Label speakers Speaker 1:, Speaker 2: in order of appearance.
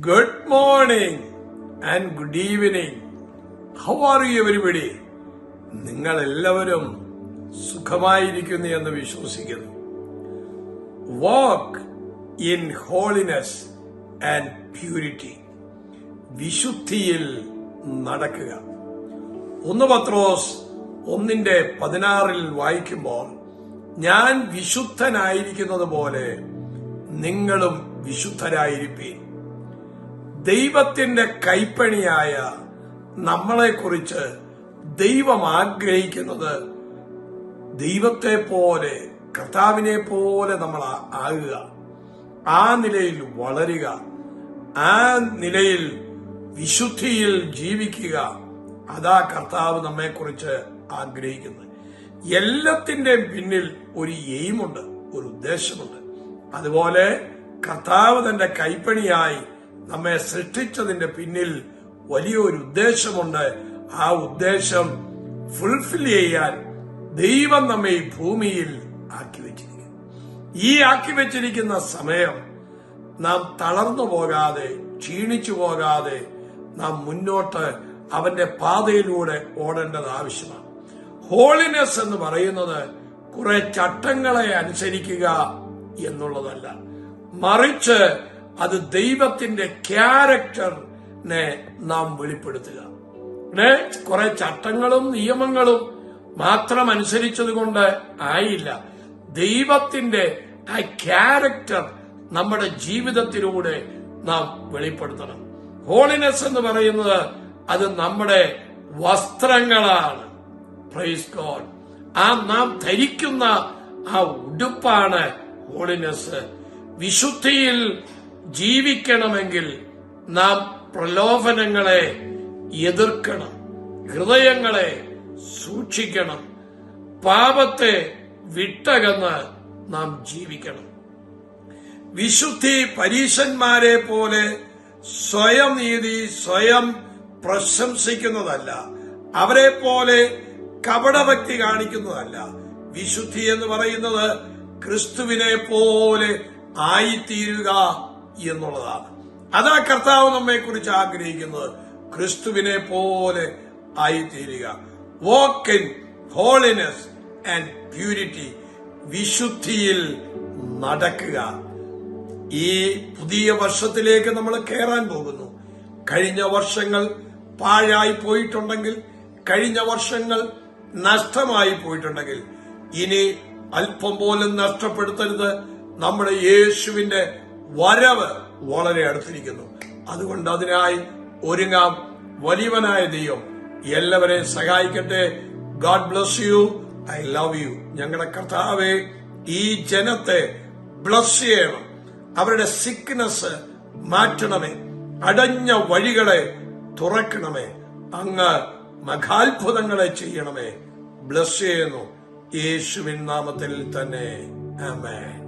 Speaker 1: Good morning and good evening. How are you everybody? നിങ്ങൾ എല്ലാവരും സുഖമായിരിക്കുന്നു എന്ന് വിശ്വസിക്കുന്നു. Walk in holiness and purity. വിശുദ്ധിയിൽ നടക്കുക. 1 പത്രോസ് 1:16 വായിക്കുമ്പോൾ, ഞാൻ വിശുദ്ധനായിരിക്കുന്നത് പോലെ നിങ്ങളും വിശുദ്ധരായിരിപ്പീൻ. ദൈവത്തിന്റെ കൈപ്പണിയായ നമ്മളെക്കുറിച്ച് ദൈവം ആഗ്രഹിക്കുന്നത് ദൈവത്തെ പോലെ, കർത്താവിനെ പോലെ നമ്മൾ ആകുക, ആ നിലയിൽ വളരുക, ആ നിലയിൽ വിശുദ്ധിയിൽ ജീവിക്കുക. അതാ കർത്താവ് നമ്മെക്കുറിച്ച് ആഗ്രഹിക്കുന്നത്. എല്ലാത്തിന്റെയും പിന്നിൽ ഒരു എയിമുണ്ട്, ഒരു ഉദ്ദേശമുണ്ട്. അതുപോലെ കർത്താവ് തന്റെ കൈപ്പണിയായി നമ്മെ സൃഷ്ടിച്ചതിന്റെ പിന്നിൽ വലിയൊരു ഉദ്ദേശമുണ്ട്. ആ ഉദ്ദേശം ഫുൾഫിൽ ചെയ്യാൻ ദൈവം നമ്മെ ഈ ഭൂമിയിൽ ആക്കി വെച്ചിരിക്കുന്നു. ഈ ആക്കി വെച്ചിരിക്കുന്ന സമയം നാം തളർന്നു പോകാതെ, ക്ഷീണിച്ചു പോകാതെ നാം മുന്നോട്ട് അവന്റെ പാതയിലൂടെ ഓടേണ്ടത് ആവശ്യമാണ്. ഹോളിനെസ് എന്ന് പറയുന്നത് കുറെ ചട്ടങ്ങളെ അനുസരിക്കുക എന്നുള്ളതല്ല, മറിച്ച് അത് ദൈവത്തിന്റെ ക്യാരക്ടറിനെ നാം വെളിപ്പെടുത്തുക. കുറെ ചട്ടങ്ങളും നിയമങ്ങളും മാത്രം അനുസരിച്ചതുകൊണ്ട് ആയില്ല. ദൈവത്തിന്റെ ആ ക്യാരക്ടർ നമ്മുടെ ജീവിതത്തിലൂടെ നാം വെളിപ്പെടുത്തണം. ഹോളിനെസ് എന്ന് പറയുന്നത് അത് നമ്മുടെ വസ്ത്രങ്ങളാണ്. Praise God. നാം ധരിക്കുന്ന ആ ഉടുപ്പാണ് ഹോളിനെസ്. വിശുദ്ധിയിൽ ജീവിക്കണമെങ്കിൽ നാം പ്രലോഭനങ്ങളെ എതിർക്കണം, ഹൃദയങ്ങളെ സൂക്ഷിക്കണം, പാപത്തെ വിട്ടകന്ന് നാം ജീവിക്കണം. വിശുദ്ധി പരീശന്മാരെ പോലെ സ്വയം നീതി, സ്വയം പ്രശംസിക്കുന്നതല്ല, അവരെ പോലെ കപടഭക്തി കാണിക്കുന്നതല്ല. വിശുദ്ധി എന്ന് പറയുന്നത് ക്രിസ്തുവിനെ പോലെ ആയിത്തീരുക എന്നുള്ളതാണ്. അതാ കർത്താവ് നമ്മെക്കുറിച്ച് ആഗ്രഹിക്കുന്നത്, ക്രിസ്തുവിനെ പോലെ ആയിത്തീരുക. Walk in holiness and purity. വിശുദ്ധിയിൽ നടക്കുക. ഈ പുതിയ വർഷത്തിലേക്ക് നമ്മൾ കയറാൻ പോകുന്നു. കഴിഞ്ഞ വർഷങ്ങൾ പാഴായി പോയിട്ടുണ്ടെങ്കിൽ, കഴിഞ്ഞ വർഷങ്ങൾ നഷ്ടമായി പോയിട്ടുണ്ടെങ്കിൽ, ഇനി അല്പം പോലും നഷ്ടപ്പെടുത്തരുത്. നമ്മുടെ യേശുവിന്റെ വരവ് വളരെ അടുത്തിരിക്കുന്നു. അതുകൊണ്ട് അതിനായി ഒരുങ്ങാം. വലിയവനായ ദൈവം എല്ലാവരെയും സഹായിക്കട്ടെ. God bless you. I love you. ഞങ്ങളുടെ കർത്താവെ, ഈ ജനത്തെ ബ്ലസ് ചെയ്യണം. അവരുടെ സിക്നെസ് മാറ്റണമേ, അടഞ്ഞ വഴികളെ തുറക്കണമേ, അങ്ങ് മഹാത്ഭുതങ്ങളെ ചെയ്യണമേ. ബ്ലസ് ചെയ്യുന്നു യേശുവിൻ നാമത്തിൽ തന്നെ. ആമേൻ.